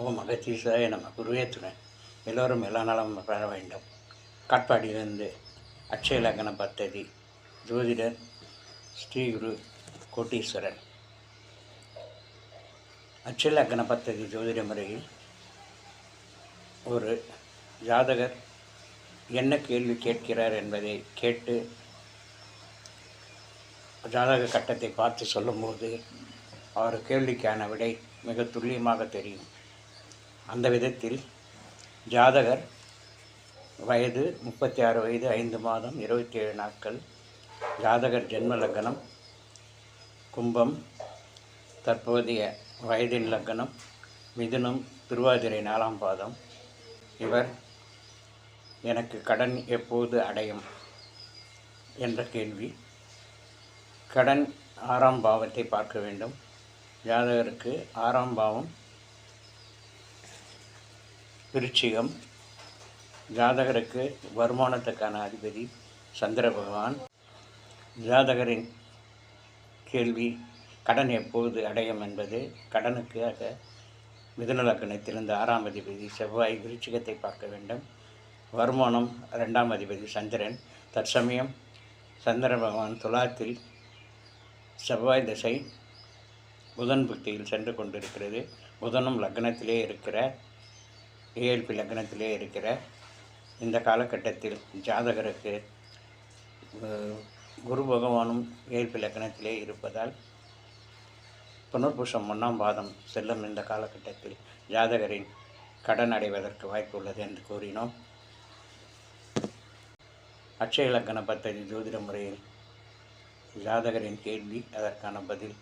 ஓம் அகத்தீசாய நம்ம குருவே துணை. எல்லோரும் எல்லா நலம் பெற வேண்டும். காட்பாடியிலிருந்து அட்சய லக்ன பத்ததி ஜோதிடர் ஸ்ரீகுரு கோட்டீஸ்வரன். அட்சய லக்ன பத்ததி ஜோதிட முறையில் ஒரு ஜாதகர் என்ன கேள்வி கேட்கிறார் என்பதை கேட்டு ஜாதக கட்டத்தை பார்த்து சொல்லும்போது அவர் கேள்விக்கான விடை மிக துல்லியமாக தெரியும். அந்த விதத்தில் ஜாதகர் வயது 36 வயது 5 மாதம் 27 நாட்கள், ஜாதகர் ஜென்ம லக்னம் கும்பம், தற்போதைய வயதின் லக்னம் மிதுனம், திருவாதிரை 4ஆம் பாதம். இவர் எனக்கு கடன் எப்போது அடையும் என்ற கேள்வி. கடன் 6ஆம் பாவத்தை பார்க்க வேண்டும். ஜாதகருக்கு 6ஆம் பாவம் விருச்சிகம். ஜாதகருக்கு வருமானத்துக்கான அதிபதி சந்திர பகவான். ஜாதகரின் கேள்வி கடன் எப்போது அடையும் என்பது. கடனுக்காக மிதுன லக்னத்திலிருந்து 6ஆம் அதிபதி செவ்வாய் விருச்சிகத்தை பார்க்க வேண்டும். வருமானம் 2ஆம் அதிபதி சந்திரன். தற்சமயம் சந்திர பகவான் துலாத்தில் செவ்வாய் திசை புதன் புத்தியில் சென்று கொண்டிருக்கிறது. புதனும் லக்னத்திலே இருக்கிற ஏஎல்பி லக்னத்திலே இருக்கிற இந்த காலகட்டத்தில் ஜாதகருக்கு குரு பகவானும் ஏஎல்பி லக்னத்திலே இருப்பதால் புனர்பூசம் 1ஆம் பாதம் செல்லும் இந்த காலகட்டத்தில் ஜாதகரின் கடன் அடைவதற்கு வாய்ப்பு உள்ளது என்று கூறினோம். அட்சய லக்ன பத்ததி ஜோதிட முறையில் ஜாதகரின் கேள்வி, அதற்கான பதில்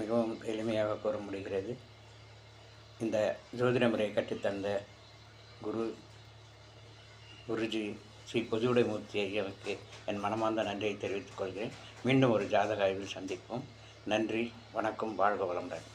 மிகவும் எளிமையாக கூற முடிகிறது. இந்த ஜோதிட முறையை கற்றுத்தந்த குருஜி ஸ்ரீ பொதுவுடைமூர்த்தி ஐயாவுக்கு என் மனமார்ந்த நன்றியை தெரிவித்துக் கொள்கிறேன். மீண்டும் ஒரு ஜாதக ஆய்வில் சந்திப்போம். நன்றி, வணக்கம், வாழ்க வளமுடன்.